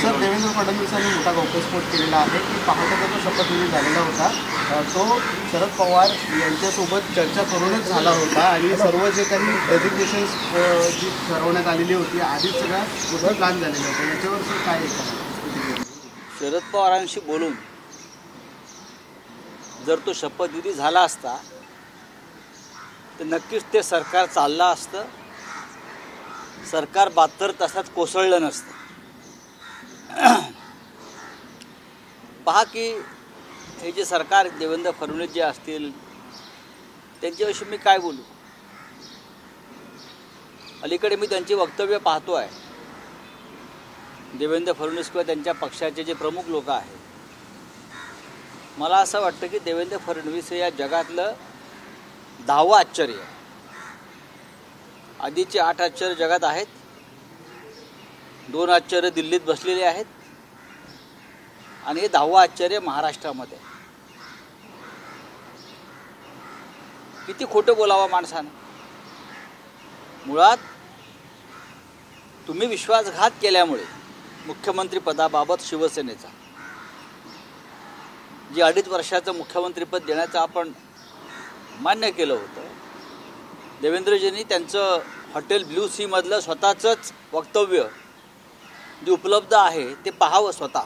Sir, Devendra फडणवीसांनी मोठा गौप्यस्फोट केलेला आहे की पहाटेचा जो शपथविधी झालेला होता तो शरद पवार यांच्यासोबत चर्चा करूनच झाला होता आणि सर्व जे काही डेझिग्नेशन्स जी ठरवण्यात आलेली होती आधीच सगळ्या गोष्टी प्लॅन झालेल्या होत्या, याच्यावर सर काय आहे? शरद पवारांशी बोलून जर तो शपथविधी झाला असता तर नक्कीच ते सरकार चाललं असतं, सरकार 72 तासात कोसळलं नसतं. पहा की हे जे सरकार देवेंद्र फडणवीस जे असतील त्यांच्याविषयी मी काय बोलू. अलीकडे मी त्यांची वक्तव्य पाहतो आहे. देवेंद्र फडणवीस किंवा त्यांच्या पक्षाचे जे प्रमुख लोक आहेत, मला असं वाटतं की देवेंद्र फडणवीस हे या जगातलं 10वं आश्चर्य आहे. आधीचे 8 आश्चर्य जगात आहेत, 2 आश्चर्य दिल्लीत बसलेले आहेत आणि हे 10वं आश्चर्य महाराष्ट्रामध्ये. किती खोटं बोलावं माणसानं. मुळात तुम्ही विश्वासघात केल्यामुळे मुख्यमंत्री पदाबाबत शिवसेनेचा जे 2.5 वर्षाचं मुख्यमंत्रीपद देण्याचं आपण मान्य केलं होतं, देवेंद्रजींनी त्यांचं हॉटेल ब्ल्यू सी मधलं स्वतःचंच वक्तव्य जे उपलब्ध आहे ते पाहावं स्वतः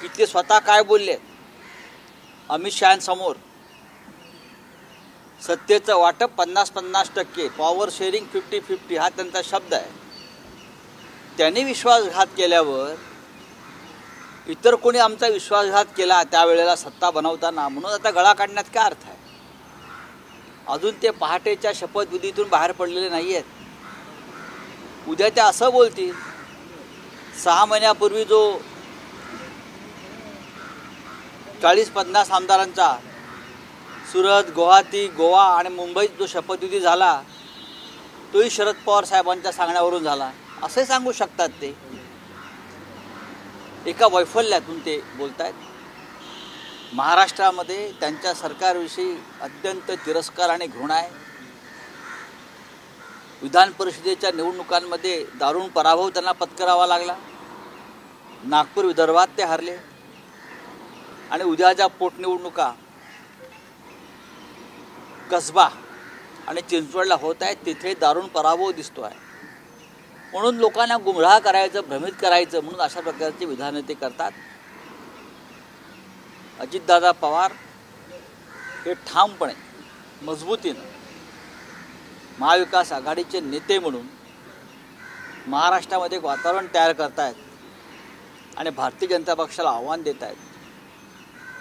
की ते स्वतः काय बोलले. अमित शहांसमोर सत्तेचं वाटप 50-50%, पॉवर शेअरिंग 50-50 हा त्यांचा शब्द आहे. त्यांनी विश्वासघात केल्यावर इतर कोणी आमचा विश्वासघात केला त्यावेळेला सत्ता बनवताना, म्हणून आता गळा काढण्यात काय अर्थ आहे. अजून ते पहाटेच्या शपथविधीतून बाहेर पडलेले नाही आहेत. उद्या ते असं बोलतील 6 महिन्यापूर्वी जो 40-50 आमदारांचा सुरत, गुवाहाटी, गोवा आणि मुंबईत जो शपथविधी झाला तोही शरद पवार साहेबांच्या सांगण्यावरून झाला असंही सांगू शकतात. ते एका वैफल्यातून ते बोलत आहेत. महाराष्ट्रामध्ये त्यांच्या सरकारविषयी अत्यंत तिरस्कार आणि घृणा आहे. विधान परिषदेच्या निवडणुकांमध्ये दारुण पराभव त्यांना पत्करावा लागला. नागपूर, विदर्भात ते हरले आणि उद्या ज्या पोटनिवडणुका कसबा आणि चिंचवडला होत आहेत तिथे दारुण पराभव दिसतो आहे. म्हणून लोकांना गुमराह करायचं, भ्रमित करायचं म्हणून अशा प्रकारचे विधानं ते करतात. अजितदादा पवार हे ठामपणे, मजबूतीनं महाविकास आघाडीचे नेते म्हणून महाराष्ट्रामध्ये एक वातावरण तयार करतायत आणि भारतीय जनता पक्षाला आव्हान देत आहेत.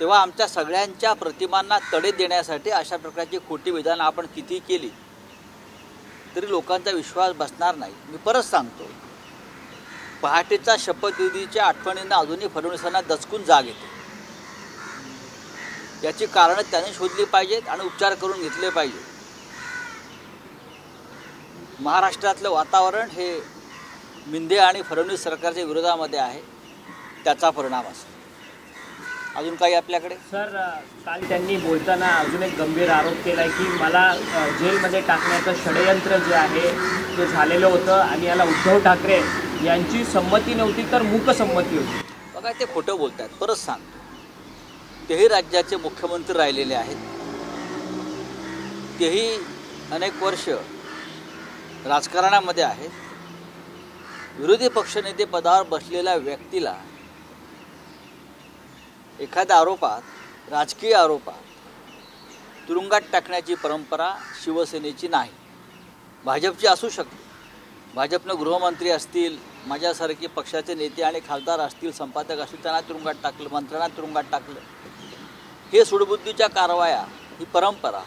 तेव्हा आमच्या सगळ्यांच्या प्रतिमांना तडे देण्यासाठी अशा प्रकारची खोटी विधानं आपण किती केली तरी लोकांचा विश्वास बसणार नाही. मी परत सांगतो, पहाटेचा शपथविधीच्या आठवणींना अजूनही फडणवीसांना दचकून जाग येते. याची कारणं त्यांनी शोधली पाहिजेत आणि उपचार करून घेतले पाहिजे. महाराष्ट्रातलं वातावरण हे मिंदे आणि फडणवीस सरकारच्या विरोधामध्ये आहे, त्याचा परिणाम असेल. अजून काही आपल्याकडे? सर, काल त्यांनी बोलताना अजून एक गंभीर आरोप केला आहे की मला जेलमध्ये टाकण्याचं षडयंत्र जे आहे ते झालेलं होतं आणि याला उद्धव ठाकरे यांची संमती नव्हती तर मूकसंमती होती. बघा, ते खोटं बोलत आहेत. परत सांगतो, तेही राज्याचे मुख्यमंत्री राहिलेले आहेत, तेही अनेक वर्ष राजकारणामध्ये आहेत. विरोधी पक्षनेते पदावर बसलेल्या व्यक्तीला एखाद्या आरोपात, राजकीय आरोपात तुरुंगात टाकण्याची परंपरा शिवसेनेची नाही, भाजपची असू शकते. भाजपनं गृहमंत्री असतील, माझ्यासारखे पक्षाचे नेते आणि खासदार असतील, संपादक असतील, त्यांना तुरुंगात टाकलं, मंत्र्यांना तुरुंगात टाकलं. हे सुडबुद्धीच्या कारवाया, ही परंपरा,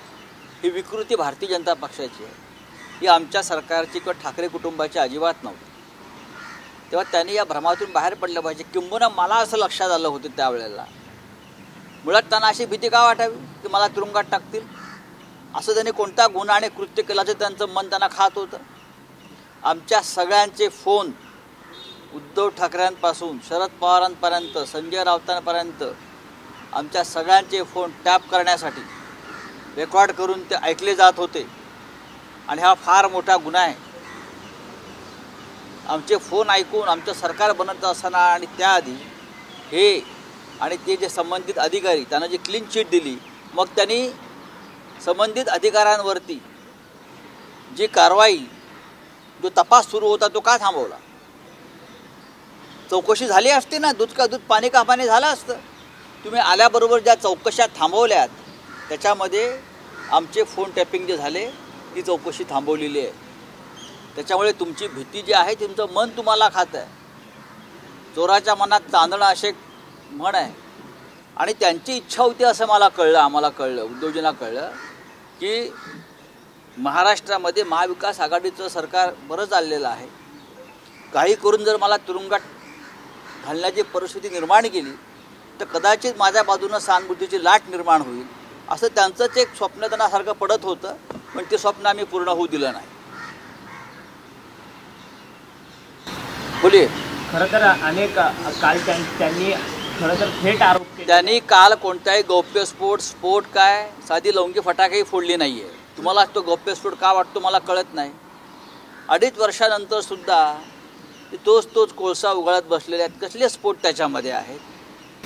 ही विकृती भारतीय जनता पक्षाची आहे. ही आमच्या सरकारची किंवा ठाकरे कुटुंबाची अजिबात नव्हती. तेव्हा त्यांनी या भ्रमातून बाहेर पडलं पाहिजे. किंबहुना मला असं लक्षात आलं होतं त्यावेळेला, मुळात त्यांना अशी भीती का वाटावी की मला तुरुंगात टाकतील. असं त्यांनी कोणता गुन्हा आणि कृत्य केल्याचं त्यांचं मन त्यांना खात होतं. आमच्या सगळ्यांचे फोन उद्धव ठाकरेंपासून शरद पवारांपर्यंत, संजय राऊतांपर्यंत आमच्या सगळ्यांचे फोन टॅप करण्यासाठी रेकॉर्ड करून ते ऐकले जात होते आणि हा फार मोठा गुन्हा आहे. आमचे फोन ऐकून आमचं सरकार बनत असताना आणि त्याआधी हे आणि ते जे संबंधित अधिकारी त्यांना जी क्लीन चिट दिली, मग त्यांनी संबंधित अधिकाऱ्यांवरती जी कारवाई, जो तपास सुरू होता तो का थांबवला? चौकशी झाली असती ना, दूध का दूध पाणी का पाणी झालं असतं. तुम्ही आल्याबरोबर ज्या चौकशा थांबवल्यात त्याच्यामध्ये आमचे फोन टॅपिंग जे झाले ती चौकशी थांबवलेली आहे. त्याच्यामुळे तुमची भीती जी आहे, तुमचं मन तुम्हाला खातं आहे. चोराच्या मनात तांदळं असे म्हण आहे. आणि त्यांची इच्छा होती असं मला कळलं, आम्हाला कळलं, उद्योजकांना कळलं की महाराष्ट्रामध्ये महाविकास आघाडीचं सरकार बरं चाललेलं आहे. काही करून जर मला तुरुंगात घालण्याची परिस्थिती निर्माण केली तर कदाचित माझ्या बाजूनं सहानुभूतीची लाट निर्माण होईल, असं त्यांचंच एक स्वप्न त्यांनासारखं पडत होतं. पण ते स्वप्न आम्ही पूर्ण होऊ दिलं नाही. बोलिये. खरं तर अनेक काल त्यांनी खरं तर थेट आरोप केले. त्यांनी काल कोणताही गौप्यस्फोट काय साधी लवंगी फटाकेही फोडली नाही आहे. तुम्हाला तो गौप्यस्फोट का वाटतो मला कळत नाही. 2.5 वर्षानंतर सुद्धा तोच कोळसा उघडत बसलेले आहेत. कसले स्फोट त्याच्यामध्ये आहेत?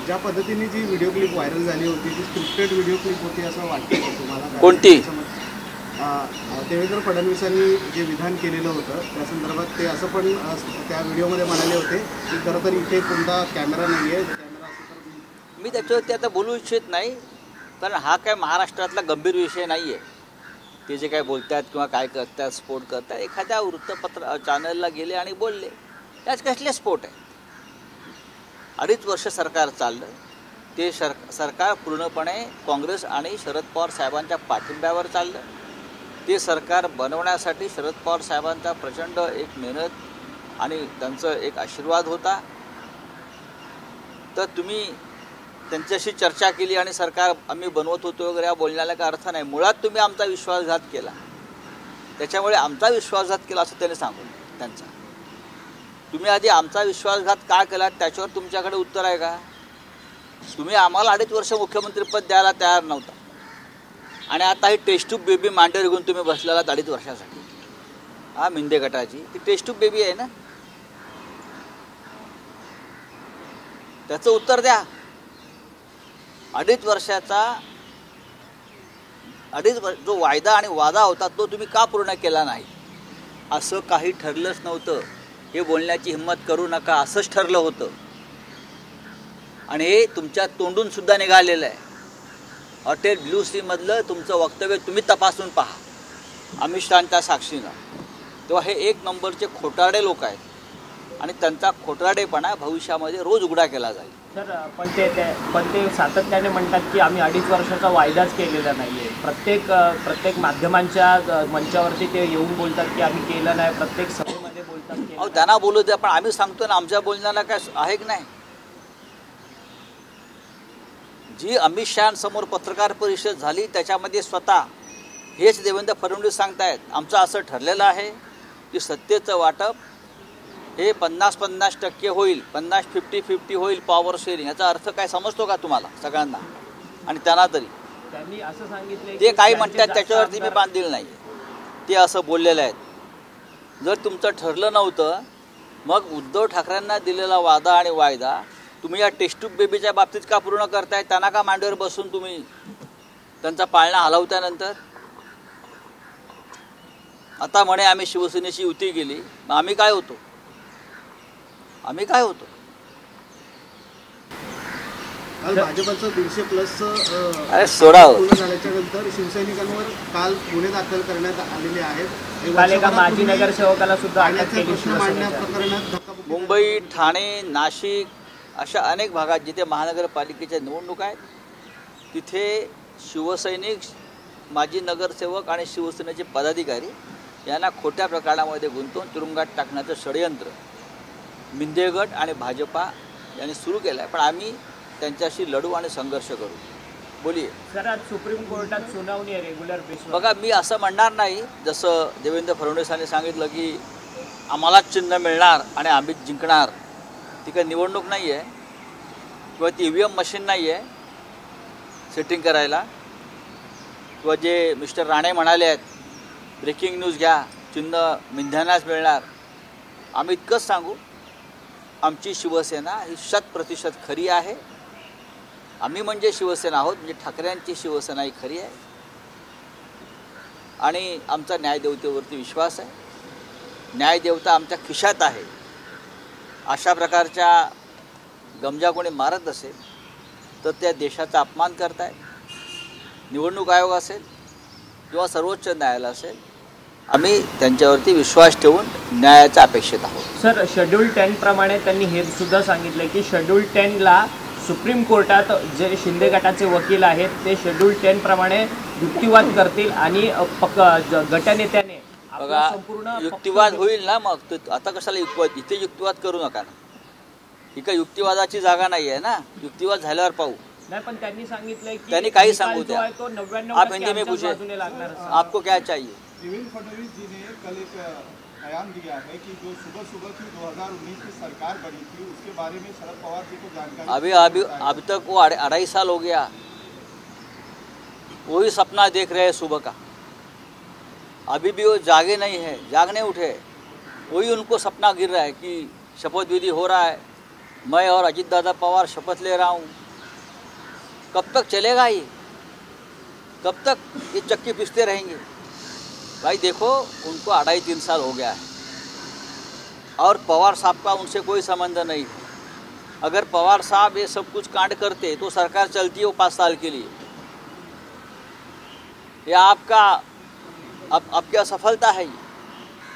ज्या पद्धतीने जी व्हिडिओ क्लिप व्हायरल झाली होती ती स्क्रिप्टेड व्हिडिओ क्लिप होती असं वाटतं तुम्हाला? कोणती? देवेंद्र फडणवीसांनी जे विधान केलेलं होतं त्या संदर्भात ते असं पण त्या व्हिडिओमध्ये म्हणाले होते की खरं तर इथे कोणता कॅमेरा नाही आहे, कॅमेरा असं तर मी त्याच्यावरती आता बोलू इच्छित नाही, कारण हा काय महाराष्ट्रातला गंभीर विषय नाही आहे. ते जे काय बोलतात किंवा काय करतात, स्फोट करतात, एखाद्या वृत्तपत्र चॅनलला गेले आणि बोलले, त्याच कसले स्फोट आहे? 2.5 वर्ष सरकार चाललं. ते सरकार पूर्णपणे काँग्रेस आणि शरद पवार साहेबांच्या पाठिंब्यावर चाललं. ते सरकार बनवण्यासाठी शरद पवार साहेबांचा प्रचंड एक मेहनत आणि त्यांचं एक आशीर्वाद होता. तर तुम्ही त्यांच्याशी चर्चा केली आणि सरकार आम्ही बनवत होतो वगैरे या बोलण्याला काय अर्थ नाही. मुळात तुम्ही आमचा विश्वासघात केला, त्याच्यामुळे आमचा विश्वासघात केला असं त्याने सांगून त्यांचा. तुम्ही आधी आमचा विश्वासघात का केला त्याच्यावर तुमच्याकडे उत्तर आहे का? तुम्ही आम्हाला 2.5 वर्ष मुख्यमंत्रीपद द्यायला तयार नव्हता आणि आता ही टेस्ट्यूब बेबी मांडीवर घेऊन तुम्ही बसलेला 2.5 वर्षासाठी. हा मिंदे गटाची ती टेस्ट्यूब बेबी आहे ना, त्याचं उत्तर द्या. 2.5 वर्षाचा जो वायदा आणि वादा होता तो तुम्ही का पूर्ण केला नाही? असं काही ठरलंच नव्हतं. हे बोलण्याची हिंमत करू नका, असंच ठरलं होतं आणि हे तुमच्या तोंडून सुद्धा निघालेलं आहे. हॉटेल ब्लू सीमधलं तुमचं वक्तव्य तुम्ही तपासून पहा अमित शहांच्या साक्षीनं. तेव्हा हे 1 नंबरचे खोटारडे लोक आहेत आणि त्यांचा खोटारडेपणा भविष्यामध्ये रोज उघडा केला जाईल. सर पण ते सातत्याने म्हणतात की आम्ही 2.5 वर्षाचा वायदाच केलेला नाही आहे. प्रत्येक माध्यमांच्या मंचावरती ते येऊन बोलतात की आम्ही केलं नाही. प्रत्येक सभेमध्ये बोलतात. अहो त्यांना बोलू द्या, पण आम्ही सांगतो ना आमच्या बोलण्याला काय आहे की नाही? जी अमित शहांसमोर पत्रकार परिषद झाली त्याच्यामध्ये स्वतः हेच देवेंद्र फडणवीस सांगतायत आमचं असं ठरलेलं आहे की सत्तेचं वाटप हे 50-50% होईल, 50-50 होईल पॉवर शेअरिंग. याचा अर्थ काय समजतो का तुम्हाला सगळ्यांना? आणि त्यांना तरी त्यांनी असं सांगितलं ते काही म्हणतात त्याच्यावरती मी बांधील नाही. ते असं बोललेलं आहेत. जर तुमचं ठरलं नव्हतं मग उद्धव ठाकरेंना दिलेला वादा आणि वायदा तुम्ही या टेस्ट्यूब बेबीच्या बाबतीत का पूर्ण करताय? त्यांना का मांडीवर बसून तुम्ही त्यांचा पाळणा हलवल्यानंतर आता म्हणे आम्ही शिवसेनेची युती केली, मग आम्ही काय होतो? काल भाजपचं 150+ अरे सोडा पूर्ण झाल्याच्या नंतर शिवसैनिकांवर काल गुन्हे दाखल करण्यात आलेले आहेत. काल एका माजी नगरसेवकाला सुद्धा अटक केली. प्रश्न मांडण्या प्रकरणात धक्काबुक्की मुंबई, ठाणे, नाशिक अशा अनेक भागात जिथे महानगरपालिकेच्या निवडणुका आहेत तिथे शिवसैनिक, माजी नगरसेवक आणि शिवसेनेचे पदाधिकारी यांना खोट्या प्रकारामध्ये गुंतवून तुरुंगात टाकण्याचं षडयंत्र मिंदे गट आणि भाजपा यांनी सुरू केलं आहे. पण आम्ही त्यांच्याशी लढू आणि संघर्ष करू. बोलिये. सर आज सुप्रीम कोर्टात सुनावणी आहे रेग्युलर बेसवर. बघा मी असं म्हणणार नाही जसं देवेंद्र फडणवीसांनी सांगितलं की आम्हालाच चिन्ह मिळणार आणि आम्हीच जिंकणार. ती काही निवडणूक नाही आहे किंवा ती EVM मशीन नाही आहे सेटिंग करायला. किंवा जे मिस्टर राणे म्हणाले आहेत ब्रेकिंग न्यूज घ्या, चिन्ह मिंध्यांनाच मिळणार, आम्ही इतकंच सांगू, आमची शिवसेना ही 100% खरी आहे. आम्ही म्हणजे शिवसेना आहोत, म्हणजे ठाकरेंची शिवसेना ही खरी आहे. आणि आमचा न्यायदेवतेवरती विश्वास आहे. न्यायदेवता आमच्या खिशात आहे. अशा प्रकारच्या गमजा कोणी मारत असेल तर त्या देशाचा अपमान करतायत. निवडणूक आयोग असेल किंवा सर्वोच्च न्यायालय असेल, आम्ही त्यांच्यावरती विश्वास ठेवून न्यायाच्या अपेक्षित आहोत. सर, शेड्यूल 10 प्रमाणे त्यांनी हे सुद्धा सांगितलं की शेड्यूल 10ला सुप्रीम कोर्टात जे शिंदे गटाचे वकील आहेत ते शेड्यूल 10 प्रमाणे युक्तिवाद करतील आणि गटनेत्याने बघा, युक्तिवाद होईल ना. मग आता कशाला युक्तिवाद? इथे युक्तिवाद करू नका ना. ही काय युक्तिवादाची जागा नाही आहे ना. युक्तिवाद झाल्यावर पाहू. नाही, पण त्यांनी सांगितलंय की त्यांनी काही सांगू द्या. आप हिंदी में पूछे, आपको क्या चाहिए? देवेंद्र फडणवीस जी ने कल एक बयान दिया है कि जो सुबह सुबह की 2019 की सरकार बनी थी उसके बारे में शरद पवार जी को जानकारी अभी तक वो 2.5 साल हो गया, वही सपना देख रहे हैं सुबह का. अभी भी वो जागे नहीं है, जाग नहीं उठे. वही उनको सपना गिर रहा है कि शपथ विधि हो रहा है, मैं और अजीत दादा पवार शपथ ले रहा हूँ. कब तक चलेगा ये? कब तक ये चक्की पीसते रहेंगे? भाई देखो, उनको 2.5-3 साल हो गया है और पवार साहब का उनसे कोई संबंध नहीं है. अगर पवार साहब ये सब कुछ कांड करते तो सरकार चलती है वो 5 साल के लिए. यह आपकी असफलता है.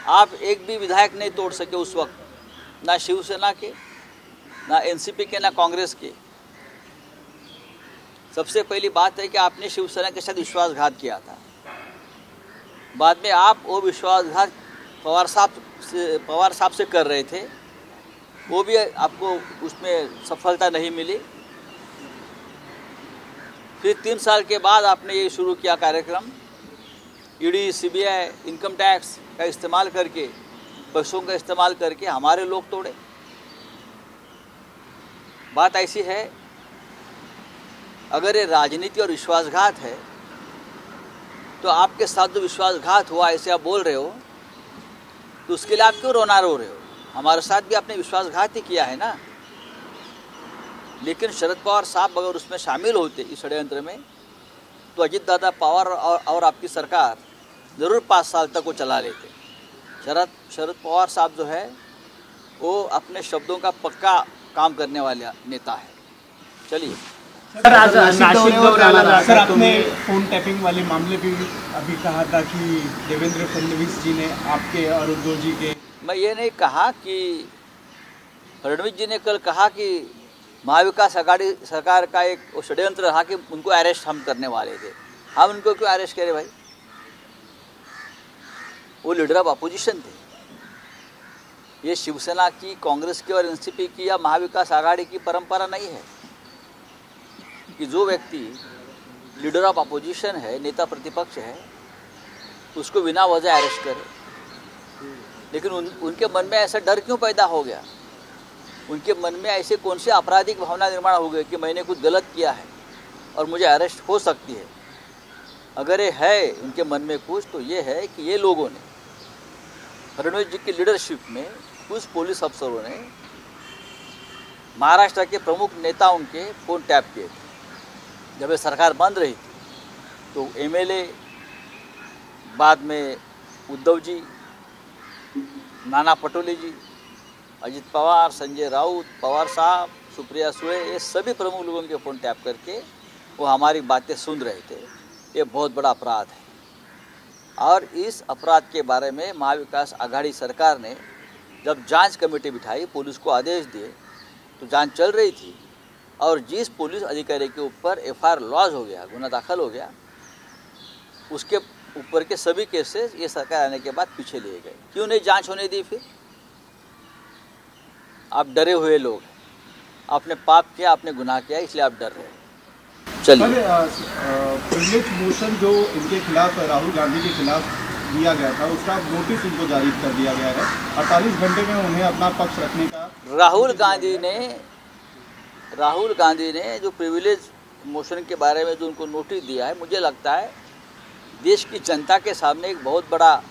आप एक भी विधायक नहीं तोड़ सके उस वक्त, ना शिवसेना के, ना एनसीपी के, ना कांग्रेस के. सबसे पहली बात है कि आपने शिवसेना के साथ विश्वासघात किया था. बाद में आप वो विश्वासघात पवार साहब से कर रहे थे, वो भी आपको उसमें सफलता नहीं मिली. फिर 3 साल के बाद आपने ये शुरू किया कार्यक्रम, ईडी, सीबीआई, इनकम टैक्स का इस्तेमाल करके, पैसों का इस्तेमाल करके हमारे लोग तोड़े. बात ऐसी है, अगर ये राजनीति और विश्वासघात है तो आपके साथ जो विश्वासघात हुआ ऐसे आप बोल रहे हो, तो उसके लिए आप क्यों रो रहे हो? हमारे साथ भी आपने विश्वासघात ही किया है ना. लेकिन शरद पवार साहब अगर उसमें शामिल होते इस षड्यंत्र में, तो अजीत दादा पवार और आपकी सरकार ज़रूर 5 साल तक वो चला लेते. शरद पवार साहब जो है वो अपने शब्दों का पक्का काम करने वाले नेता है. चलिए सर, आज नाशिक दौऱ्याला सर, आपने फोन टैपिंग वाले मामले भी अभी कहा था कि देवेंद्र फडणवीस जी ने आपके और उद्धव जी के. मैं ये नहीं कहा कि फडणवीस जी ने कल कहा कि महाविकास आघाड़ी सरकार का एक षड्यंत्र रहा कि उनको अरेस्ट हम करने वाले थे. हम उनको क्यों अरेस्ट करें भाई? वो लीडर ऑफ अपोजिशन थे. ये शिवसेना की, कांग्रेस की और एनसीपी की या महाविकास आघाड़ी की परंपरा नहीं है कि जो व्यक्ति लीडर ऑफ अपोजिशन है, नेता प्रतिपक्ष है, उसको बिना वजह अरेस्ट करे. लेकिन उनके मन में ऐसा डर क्यों पैदा हो गया? उनके मन में ऐसे कौन से आपराधिक भावना निर्माण हो गई कि मैंने कुछ गलत किया है और मुझे अरेस्ट हो सकती है? अगर ये है उनके मन में कुछ, तो ये है कि ये लोगों ने, फडणवीस जी की लीडरशिप में कुछ पुलिस अफसरों ने महाराष्ट्र के प्रमुख नेताओं के फ़ोन टैप किए थे. जब ये सरकार बंद रही थी तो एमएलए, बाद में उद्धव जी, नाना पटोले जी, अजित पवार, संजय राउत, पवार साहब, सुप्रिया सुळे, ये सभी प्रमुख लोगों के फ़ोन टैप करके वो हमारी बातें सुन रहे थे. ये बहुत बड़ा अपराध है और इस अपराध के बारे में महाविकास आघाड़ी सरकार ने जब जांच कमेटी बिठाई, पुलिस को आदेश दिए, तो जांच चल रही थी और जिस पुलिस अधिकारी के ऊपर एफआईआर लॉज हो गया, गुना दाखिल हो गया, उसके ऊपर के सभी केसेस ये सरकार आने के बाद पीछे लिए गए. क्यों नहीं जांच होने दी? फिर आप डरे हुए लोग, आपने पाप किया, आपने गुनाह किया, इसलिए आप डर रहे हैं. चलिए, प्रिविलेज मोशन जो इनके खिलाफ, राहुल गांधी के खिलाफ दिया गया था, उसका नोटिस इनको जारी कर दिया गया है. 48 घंटे में उन्हें अपना पक्ष रखने का. राहुल गांधी ने जो प्रिविलेज मोशन के बारे में जो उनको नोटिस दिया है, मुझे लगता है देश की जनता के सामने एक बहुत बड़ा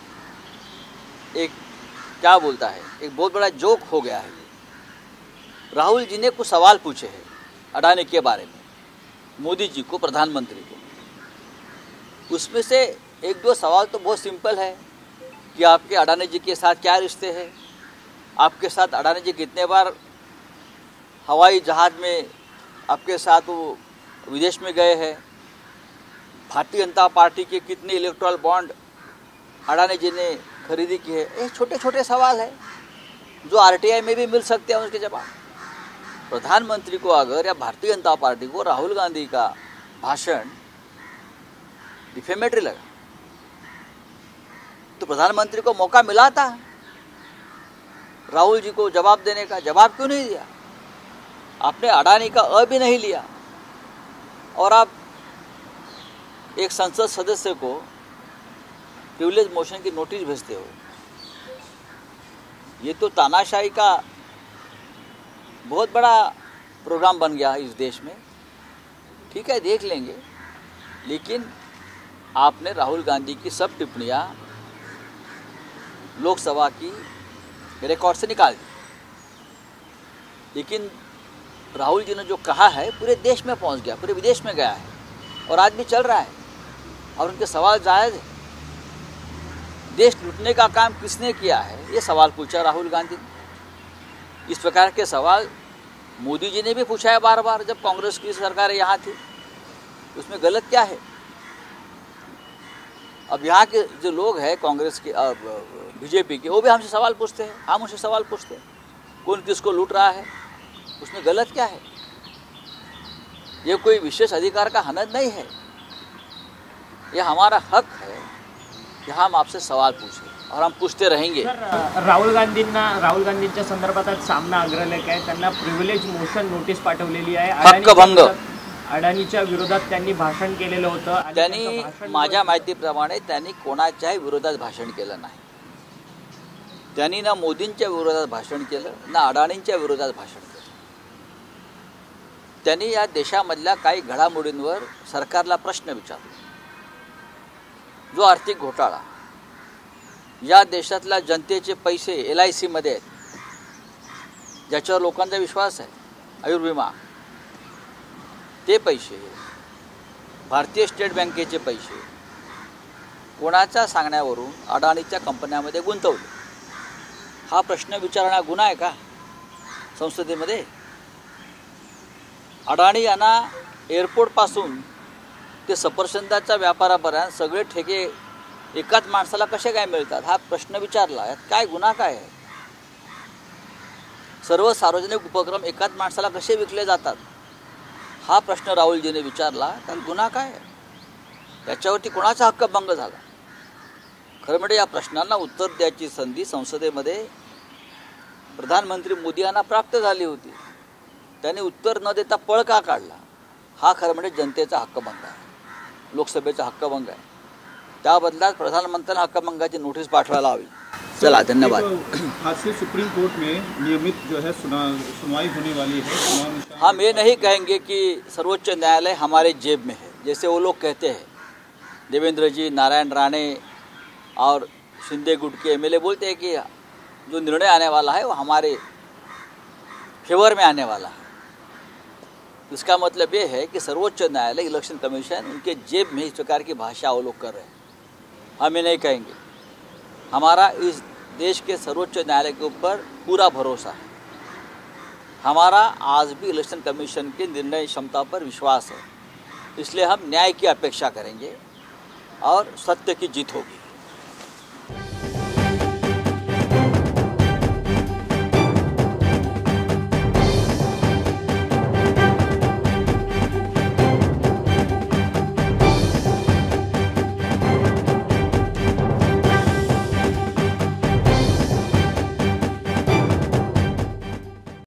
एक क्या बोलता है, एक बहुत बड़ा जोक हो गया है। राहुल जी ने कुछ सवाल पूछे हैं अडानी के बारे में, मोदी जी को, प्रधानमंत्री को। उसमें से एक दो सवाल तो बहुत सिंपल है कि आपके अडानी जी के साथ क्या रिश्ते हैं, आपके साथ अडानी जी कितने बार हवाई जहाज़ में आपके साथ वो विदेश में गए हैं, भारतीय जनता पार्टी के कितने इलेक्टोरल बॉन्ड अडानी जी ने खरीदी की है। ये छोटे छोटे सवाल है जो आरटीआई में भी मिल सकते हैं उसके जवाब। प्रधानमंत्री को अगर या भारतीय जनता पार्टी को राहुल गांधी का भाषण डिफेमेटरी लगा तो प्रधानमंत्री को मौका मिला था राहुल जी को जवाब देने का, जवाब क्यों नहीं दिया? आपने अडानी का अ भी नहीं लिया और आप एक संसद सदस्य को प्रिविलेज मोशन की नोटिस भेजते हो। ये तो तानाशाही का बहुत बड़ा प्रोग्राम बन गया है इस देश में। ठीक है, देख लेंगे, लेकिन आपने राहुल गांधी की सब टिप्पणियां लोकसभा की रिकॉर्ड से निकाल दी। लेकिन राहुल जी ने जो कहा है पूरे देश में पहुंच गया, पूरे विदेश में गया है और आज भी चल रहा है और उनके सवाल जायज़ है। देश लूटने का काम किसने किया है, ये सवाल पूछा राहुल गांधी ने। इस प्रकार के सवाल मोदी जी ने भी पूछा है बार बार जब कांग्रेस की सरकार यहाँ थी। उसमें गलत क्या है? अब यहाँ के जो लोग हैं कांग्रेस के बीजेपी के, वो भी हमसे सवाल पूछते हैं, हम उनसे सवाल पूछते हैं, कौन किसको लूट रहा है, उसमें गलत क्या है? ये कोई विशेष अधिकार का हनन नहीं है, यह हमारा हक है कि हम आपसे सवाल पूछें और हम पूछते रहेंगे। सर, राहुल गांधींच्या संदर्भात आज सामना अग्रलेख आहे, त्यांना प्रिव्हिलेज मोशन नोटीस पाठवलेली आहे। हक्कभंग अडानीच्या विरोधात त्यांनी भाषण केलेलं होतं। त्यांनी माझ्या माहितीप्रमाणे त्यांनी कोणाच्याही विरोधात भाषण केलं नाही। त्यांनी ना मोदींच्या विरोधात भाषण केलं ना अडाणींच्या विरोधात भाषण केलं। त्यांनी या देशामधल्या काही घडामोडींवर सरकारला प्रश्न विचारला। जो आर्थिक घोटाळा, या देशातल्या जनतेचे पैसे LIC मध्ये आहेत, ज्याच्यावर लोकांचा विश्वास आहे, आयुर्विमा, ते पैसे, भारतीय स्टेट बँकेचे पैसे कोणाच्या सांगण्यावरून अडाणीच्या कंपन्यांमध्ये गुंतवले, हा प्रश्न विचारणा गुन्हा आहे का संसदेमध्ये? अडाणी यांना एअरपोर्टपासून ते सफरचंदाच्या व्यापारापर्यंत सगळे ठेके एकाच माणसाला कसे काय मिळतात, हा प्रश्न विचारला। यात काय गुन्हा काय आहे? सर्व सार्वजनिक उपक्रम एकाच माणसाला कसे विकले जातात, हा प्रश्न राहुलजीने विचारला, तर गुन्हा काय आहे? याच्यावरती कोणाचा हक्कभंग झाला? खरं म्हणजे या प्रश्नांना उत्तर द्यायची संधी संसदेमध्ये प्रधानमंत्री मोदी यांना प्राप्त झाली होती। त्यांनी उत्तर न देता पळ का काढला? हा खरं म्हणजे जनतेचा हक्कभंग आहे, लोकसभेचा हक्कभंग आहे। त्या बदल्यात प्रधानमंत्र्यांना हक्कभंगाची नोटीस पाठवायला हवी। चला, धन्यवाद। आज से सुप्रीम कोर्ट में नियमित जो है सुनवाई होने वाली है। हम ये नहीं कहेंगे कि सर्वोच्च न्यायालय हमारे जेब में है, जैसे वो लोग कहते हैं। देवेंद्र जी, नारायण राणे और शिंदे गुट के MLA बोलते हैं कि जो निर्णय आने वाला है वो हमारे फेवर में आने वाला है। इसका मतलब ये है कि सर्वोच्च न्यायालय, इलेक्शन कमीशन उनके जेब में इस प्रकार की भाषा वो लोग कर रहे हैं। हम ये नहीं कहेंगे। हमारा इस देश के सर्वोच्च न्यायालय के ऊपर पूरा भरोसा है। हमारा आज भी इलेक्शन कमीशन के निर्णय क्षमता पर विश्वास है। इसलिए हम न्याय की अपेक्षा करेंगे और सत्य की जीत होगी।